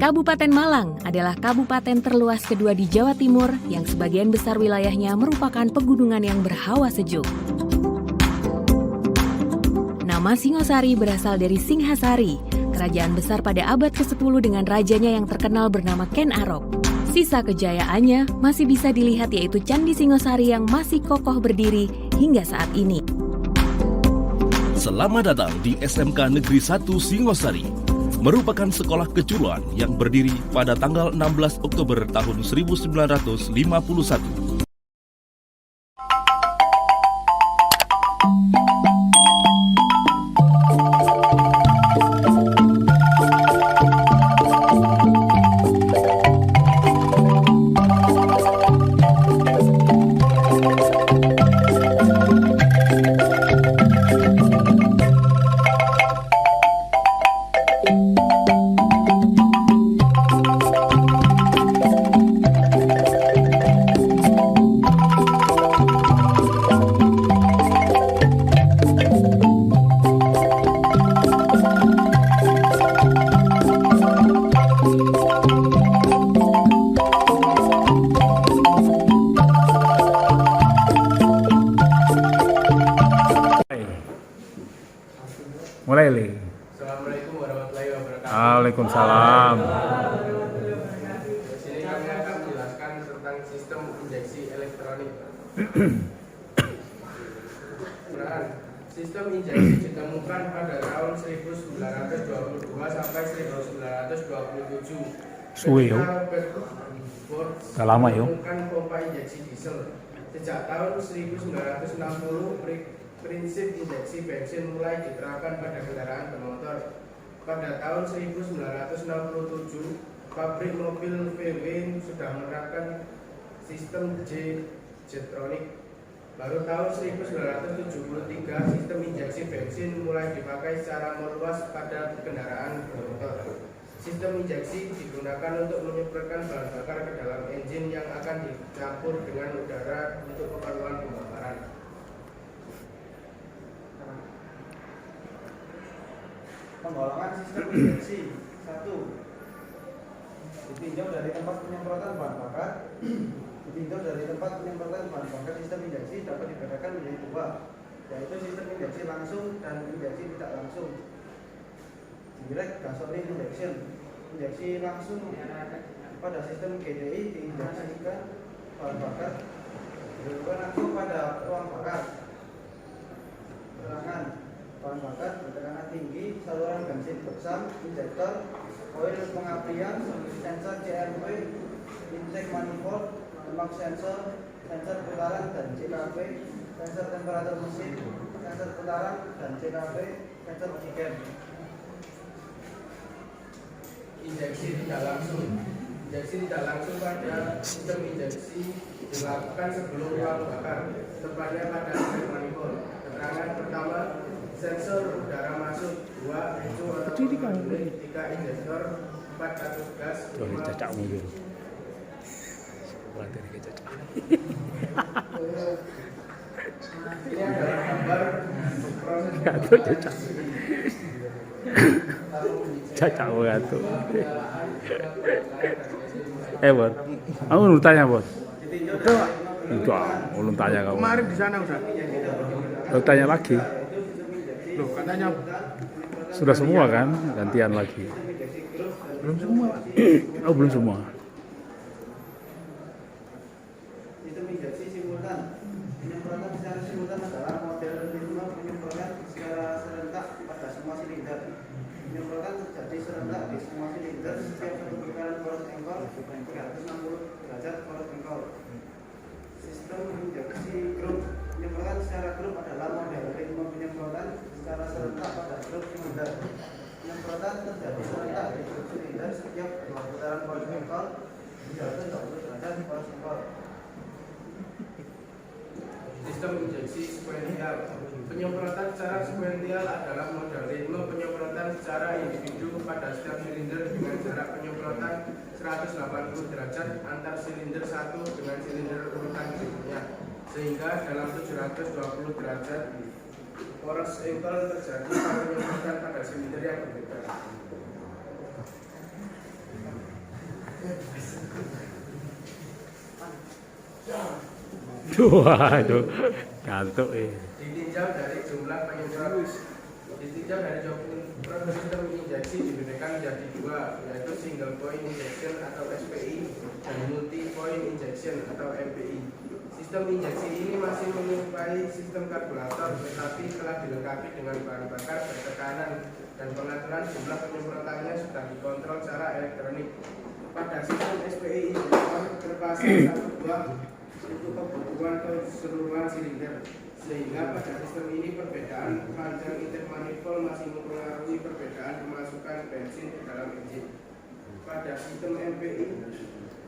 Kabupaten Malang adalah kabupaten terluas kedua di Jawa Timur yang sebagian besar wilayahnya merupakan pegunungan yang berhawa sejuk. Nama Singosari berasal dari Singhasari, kerajaan besar pada abad ke-10 dengan rajanya yang terkenal bernama Ken Arok. Sisa kejayaannya masih bisa dilihat yaitu Candi Singosari yang masih kokoh berdiri hingga saat ini. Selamat datang di SMK Negeri 1 Singosari, merupakan sekolah kejuruan yang berdiri pada tanggal 16 Oktober tahun 1951. Mulai, Li. Assalamualaikum warahmatullahi wabarakatuh. Waalaikumsalam. Di sini kami akan menjelaskan tentang sistem injeksi elektronik. Sistem injeksi ditemukan pada tahun 1922 sampai 1927. Suwe, yo. Udah lama, yo. Menemukan pompa injeksi diesel. Sejak tahun 1960 prinsip injeksi bensin mulai diterapkan pada kendaraan bermotor. Pada tahun 1967, pabrik mobil VW sudah menerapkan sistem Jetronic. Baru tahun 1973, sistem injeksi bensin mulai dipakai secara meluas pada kendaraan bermotor. Sistem injeksi digunakan untuk menyemprotkan bahan bakar ke dalam engine yang akan dicampur dengan udara untuk keperluan pembakaran. Penggolongan sistem injeksi 1. Ditinjau dari tempat penyemprotan bahan bakar. Ditinjau dari tempat penyemprotan bahan bakar sistem injeksi dapat dibedakan menjadi dua, yaitu sistem injeksi langsung dan injeksi tidak langsung. Direct gasoline injection. Injeksi langsung pada sistem GDI diinjeksikan bahan bakar dilakukan langsung pada ruang bakar. Terangan bahan bakar bertekanan tinggi, saluran bensin bersam, injektor, koil pengapian, sensor CRV, intake manifold, lemak sensor, sensor putaran dan CKP, sensor temperatur mesin, sensor putaran dan CKP, sensor oksigen. Injeksi tidak langsung. Injeksi tidak langsung pada sistem injeksi dilakukan sebelum ruang bakar, tepatnya pada intake manifold. Keterangan pertama, sensor udara masuk 2 itu atau 3 injektor 4 kasus gas. Cacak mobil. Berarti ini cacak. Ini adalah gambar proses Gatuk cacak. Cacak gatuk. Bot. Aku belum tanya, Bot. Itu belum tanya kamu. Kemarin di sana udah. Lo tanya lagi. Loh, katanya Sudah semua kan? Gantian lagi. belum semua. Oh, belum semua. Sistem injeksi simultan. Penyemprotan secara simultan adalah model ritme penyemprotan secara serentak pada semua silinder. Penyemprotan terjadi serentak di semua silinder setiap satu putaran poros engkol 360 derajat poros engkol. Sistem injeksi grup. Penyemprotan secara grup adalah model ritme penyemprotan secara serentak pada grup silinder. Penyemprotan terjadi serentak di grup silinder setiap 2 putaran poros engkol 320 derajat poros engkol. sistem injeksi sekuensial. Penyemprotan secara sekuensial adalah model ritme penyemprotan secara individu pada setiap silinder dengan jarak penyemprotan 180 derajat antar silinder satu dengan silinder urutan berikutnya, sehingga dalam 720 derajat poros engkol terjadi pada penyemprotan pada silinder yang berbeda. Wah, itu kantuk Ditinjau dari jumlah penyemprot. Ditinjau dari jumlah sistem injeksi dibedakan menjadi dua, yaitu single point injection atau SPI dan multi point injection atau MPI. Sistem injeksi ini masih menyerupai sistem karburator, tetapi telah dilengkapi dengan bahan bakar bertekanan dan pengaturan jumlah penyemprotannya sudah dikontrol secara elektronik. Pada sistem SPI terpasang satu buah untuk kebutuhan keseluruhan silinder, sehingga pada sistem ini perbedaan panjang intake manifold masih mempengaruhi perbedaan pemasukan bensin ke dalam engine. Pada sistem MPI,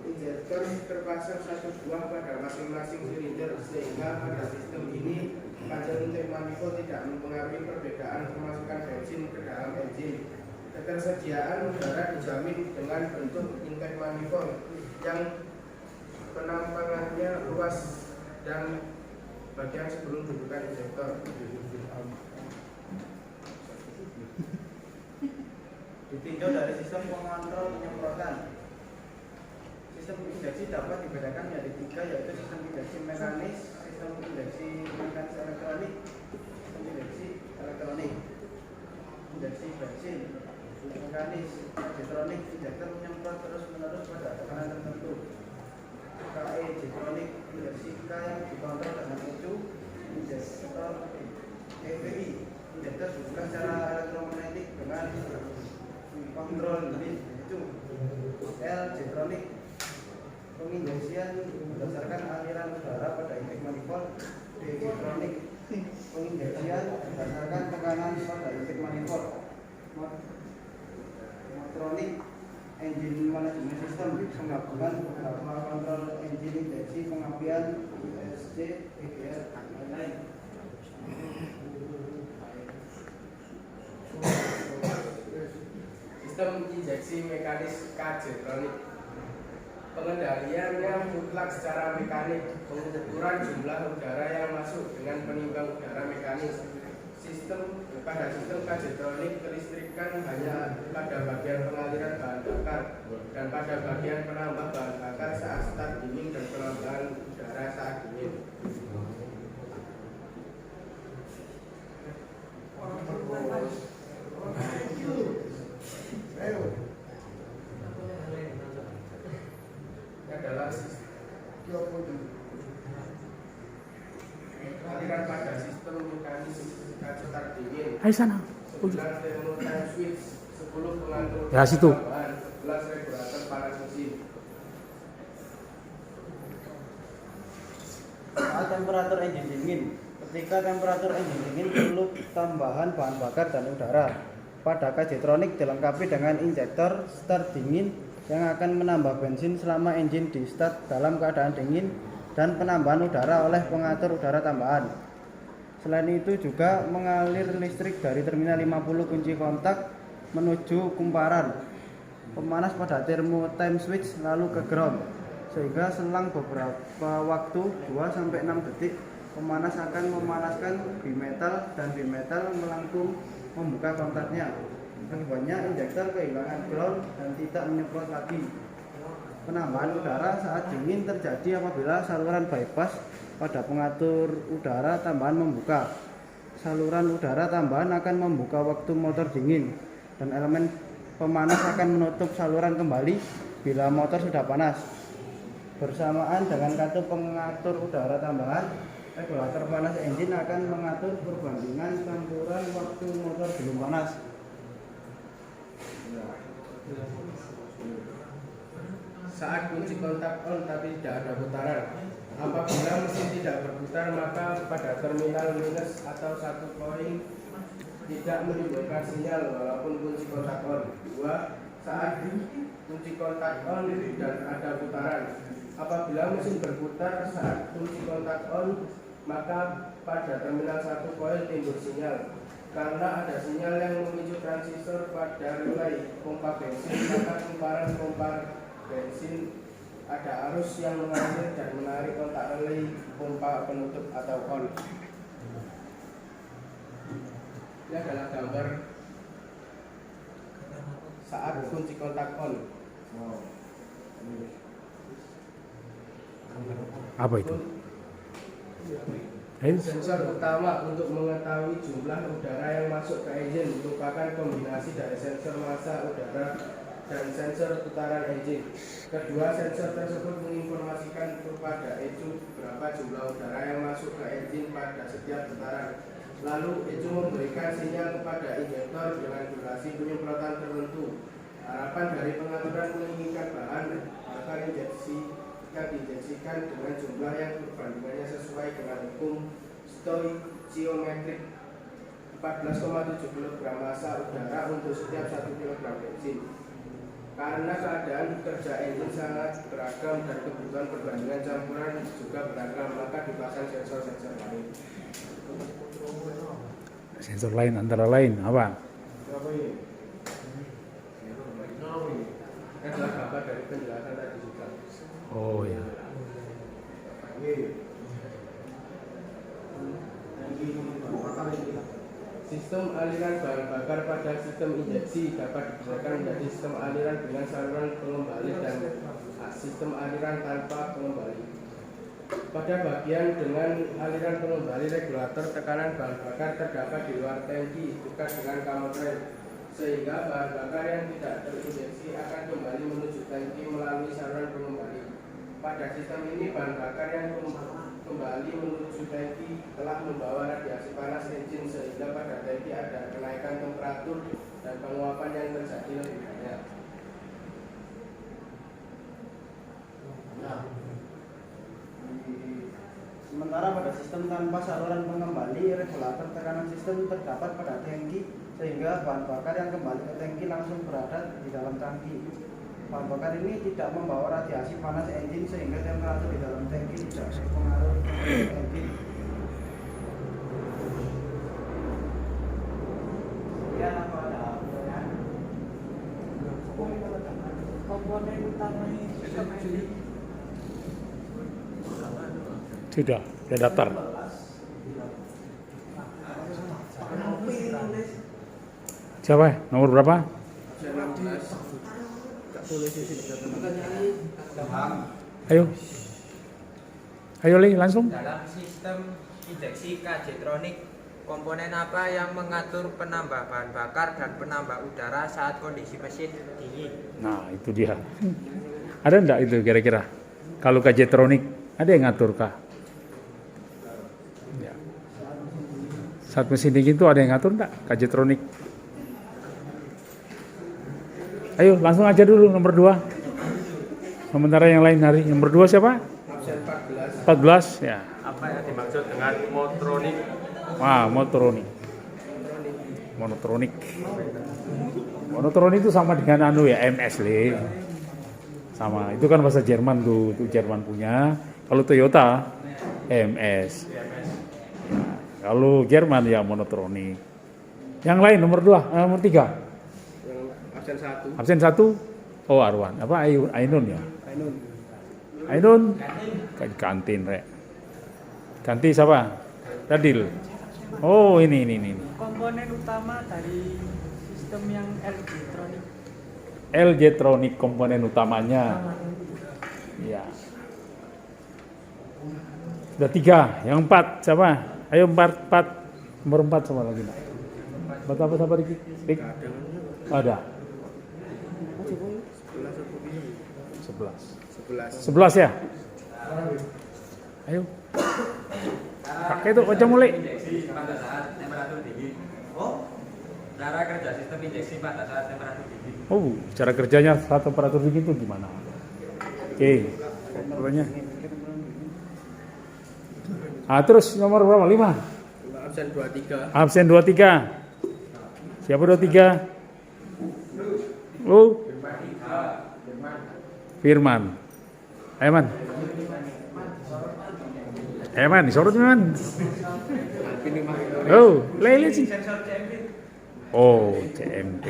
injektor terpasang satu buah pada masing-masing silinder, sehingga pada sistem ini panjang intake manifold tidak mempengaruhi perbedaan pemasukan bensin ke dalam engine. Ketersediaan udara dijamin dengan bentuk intake manifold yang penampangannya luas dan bagian sebelum dudukan injektor. Ditinjau dari sistem pengontrol penyemprotan. Sistem injeksi dapat dibedakan menjadi tiga, yaitu sistem injeksi mekanis, sistem injeksi mekanis elektronik, sistem injeksi elektronik. Injeksi bensin mekanis elektronik, injektor menyemprot terus-menerus pada tekanan tertentu. KE Jetronic injeksi K yang dikontrol dengan ECU. Injektor EVI, injektor dibuka secara elektromagnetik dengan kontrol unit ECU. L Jetronic, penginjeksian berdasarkan aliran udara pada intake manifold. D Jetronic, penginjeksian berdasarkan tekanan pada intake manifold. Motronic, engine management system, penggabungan beberapa kontrol engine injeksi, pengapian, ISC, EGR, dan lain-lain. Sistem injeksi mekanis K-Jetronic, pengendaliannya mutlak secara mekanik, pengukuran jumlah udara yang masuk dengan penimbang udara mekanis. Pada sistem K-Jetronic, kelistrikan hanya pada bagian pengaliran bahan bakar dan pada bagian penambah bahan bakar saat start dingin dan penambahan udara saat dingin. Ini adalah aliran pada sistem mekanis start dingin. Ayo sana. 9 thermotime switch, 10 pengatur Ya, situ. tambahan, 11 regulator panas mesin. Saat temperatur engine dingin, ketika temperatur engine dingin perlu tambahan bahan bakar dan udara. Pada K-Jetronic dilengkapi dengan injektor start dingin yang akan menambah bensin selama engine di start dalam keadaan dingin dan penambahan udara oleh pengatur udara tambahan. Selain itu juga mengalir listrik dari terminal 50 kunci kontak menuju kumparan pemanas pada thermotime switch lalu ke ground, sehingga selang beberapa waktu 2-6 detik pemanas akan memanaskan bimetal dan bimetal melengkung membuka kontaknya. Akibatnya injektor kehilangan ground dan tidak menyemprot lagi. Penambahan udara saat dingin terjadi apabila saluran bypass pada pengatur udara tambahan membuka. Saluran udara tambahan akan membuka waktu motor dingin dan elemen pemanas akan menutup saluran kembali bila motor sudah panas. Bersamaan dengan kartu pengatur udara tambahan, regulator panas engine akan mengatur perbandingan campuran waktu motor belum panas. Saat kunci kontak on tapi tidak ada putaran. Apabila mesin tidak berputar, maka pada terminal minus atau 1 poin tidak menimbulkan sinyal walaupun kunci kontak on. 2. Saat kunci kontak on dan ada putaran. Apabila mesin berputar saat kunci kontak on, maka pada terminal 1 poin timbul sinyal. Karena ada sinyal yang memicu transistor pada relay pompa bensin, maka kumparan pompa bensin ada arus yang mengalir dan menarik kontak relay pompa penutup atau on. Ini adalah gambar saat kunci kontak on. Apa itu? Ayo. Sensor utama untuk mengetahui jumlah udara yang masuk ke engine merupakan kombinasi dari sensor massa udara dan sensor putaran engine. Kedua sensor tersebut menginformasikan kepada ECU berapa jumlah udara yang masuk ke engine pada setiap putaran. Lalu ECU memberikan sinyal kepada injektor dengan durasi penyemprotan tertentu. Harapan dari pengaturan menginginkan bahan bakar injeksi yang diinjeksikan dengan jumlah yang perbandingannya sesuai dengan hukum stoikiometrik 14,7 kg massa udara untuk setiap 1 kg bensin. Karena keadaan kerja engine sangat beragam dan kebutuhan perbandingan campuran juga beragam, maka dipasang sensor-sensor lain. Sensor lain antara lain apa? Apa ini? Adalah gambar dari penjelasan tadi juga. Oh ya. Sistem aliran bahan bakar pada sistem injeksi dapat dibedakan menjadi sistem aliran dengan saluran pengembali dan sistem aliran tanpa pengembali. Pada bagian dengan aliran pengembali, regulator tekanan bahan bakar terdapat di luar tangki dekat dengan kamar rem, sehingga bahan bakar yang tidak terinjeksi akan kembali menuju tangki melalui saluran pengembali. Pada sistem ini, bahan bakar yang kembali menuju tangki telah membawa radiasi panas engine, sehingga pada tangki ada kenaikan temperatur dan penguapan yang terjadi lebih banyak. Sementara pada sistem tanpa saluran pengembali, regulator tekanan sistem terdapat pada tangki, sehingga bahan bakar yang kembali ke tangki langsung berada di dalam tangki. Bahan bakar ini tidak membawa radiasi panas engine, sehingga temperatur di dalam tangki tidak berpengaruh terhadap engine. Sekian apa ada komponen utama sistem engine. Sudah daftar. Siapa? Nomor berapa? Ayo. Ayo Li, langsung. Dalam sistem injeksi K-Jetronic, komponen apa yang mengatur penambah bahan bakar dan penambah udara saat kondisi mesin dingin? Nah, itu dia. Ada enggak itu kira-kira? Kalau K-Jetronic, ada yang ngatur kah? Ya. Saat mesin dingin itu ada yang ngatur enggak? K-Jetronic. Ayo, langsung aja dulu nomor 2. Sementara yang lain hari. Nomor 2 siapa? Absen 14. 14, ya. Apa yang dimaksud dengan motronik? Wah, motronik. Monotronik. Monotronik itu sama dengan anu ya, MS Li. Sama, itu kan bahasa Jerman tuh, itu Jerman punya. Kalau Toyota, MS. Ya, kalau Jerman ya monotronik. Yang lain nomor 2, nomor 3. Absen 1. Absen 1. Oh, Arwan. Apa Ainun ya? Ainun. Kantin, Rek. Ganti siapa? Radil. Oh, ini. Komponen utama dari sistem yang L-Jetronic. L-Jetronic komponen utamanya. Ya. Sudah 3. Yang 4 siapa? Ayo 4. Nomor 4 sama lagi. 4 apa sabar dikit? Ada. 11 ya? Ayo. Pakai itu baca mulai. Pada saat temperatur dingin. Oh, cara kerja sistem injeksi pada saat temperatur dingin. Oh, cara kerjanya saat temperatur dingin itu gimana? Oke. Pokoknya. Terus nomor berapa? 5? Absen 23. Absen 23. Siapa 23? Oh. Firman. Eman. Disorot Man. Oh, lele sih. Oh, CMP.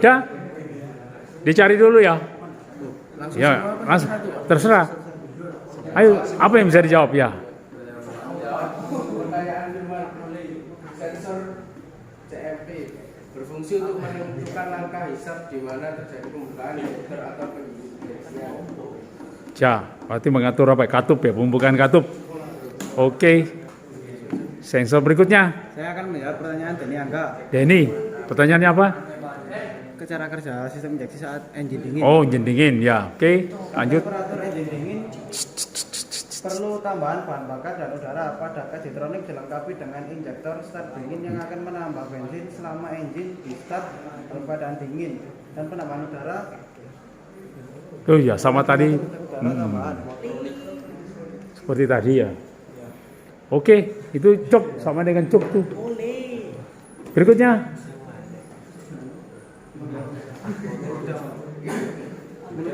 Udah. Dicari dulu ya. Ya, langsung. Terserah. Ayo, apa yang bisa dijawab ya? Pertanyaan firman, sensor CMP berfungsi Fungsi untuk menentukan langkah hisap di mana terjadi pembukaan filter atau penginjeksian. Ja, berarti mengatur apa? Katup ya, pembukaan katup. Oke. Sensor berikutnya. Saya akan menjawab pertanyaan Denny Angga. Denny, pertanyaannya apa? Cara kerja sistem injeksi saat engine dingin. Oh, engine dingin ya. Oke, lanjut. Temperatur engine dingin perlu tambahan bahan bakar dan udara pada K-Jetronic dilengkapi dengan injektor start dingin yang akan menambah bensin selama engine di start dalam keadaan dingin dan penambahan udara. Oh ya, sama tadi. Udara tambahan. Seperti tadi ya. Oke, itu cok sama dengan cok tuh. Berikutnya.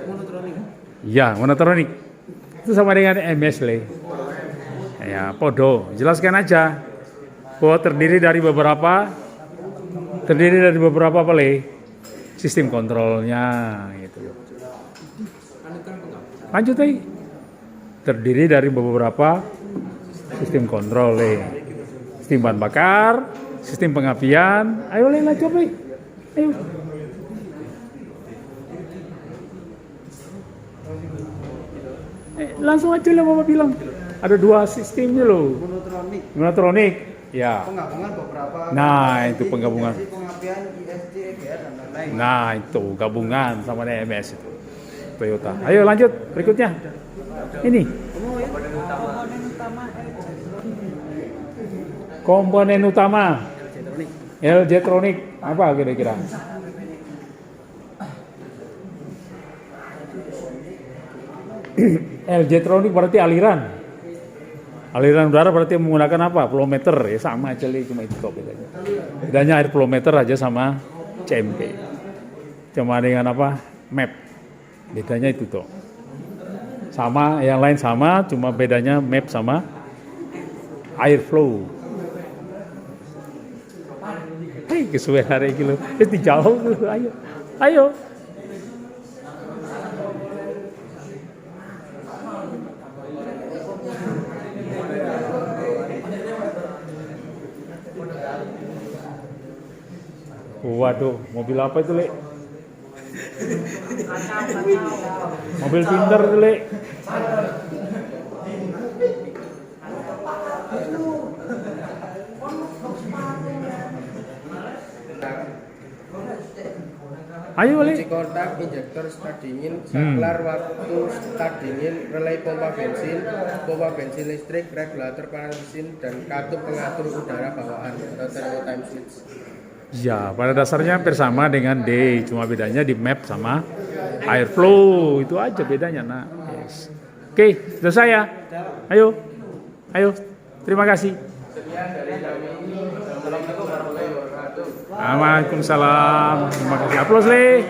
Monotronik. Ya, monotronik. Itu sama dengan MS le. Ya, podo. Jelaskan aja. Bahwa terdiri dari beberapa apa le? Sistem kontrolnya gitu. Lanjut aja. Terdiri dari beberapa sistem kontrol le. Sistem bahan bakar, sistem pengapian. Ayo le, lanjut le. Ayo. Langsung aja lah Bapak bilang. Ada dua sistemnya loh. Monotronik. Monotronik. Ya. Penggabungan beberapa. Nah, itu penggabungan. Pengapian ISC, EGR dan lain-lain. Nah, itu gabungan sama MS itu. Toyota. Ayo lanjut berikutnya. Ini. Komponen utama. L-Jetronic. Apa kira-kira? L-Jetronic berarti aliran. Aliran udara berarti menggunakan apa? Flow meter ya, sama aja cuma itu kok bedanya. Bedanya air flow meter aja sama CMP. Cuma dengan apa? Map. Bedanya itu toh. Sama, yang lain sama, cuma bedanya map sama air flow. Hei, kesuwen hari gitu. Itu jauh tuh, ayo. Ayo. Waduh, mobil apa itu, Lek? Mobil pinter itu, Lek. Ayo, Lek. Kunci kontak, injektor start dingin, saklar waktu start dingin, relay pompa bensin listrik, regulator panas mesin, dan katup pengatur udara bawaan atau thermal time switch. Ya, pada dasarnya hampir sama dengan D, cuma bedanya di map sama air flow, itu aja bedanya. Nah, yes. Oke, selesai ya. Ayo, ayo, terima kasih. Sekian dari kami. Assalamualaikum warahmatullahi wabarakatuh. Waalaikumsalam. Terima kasih. Aplaus, Le.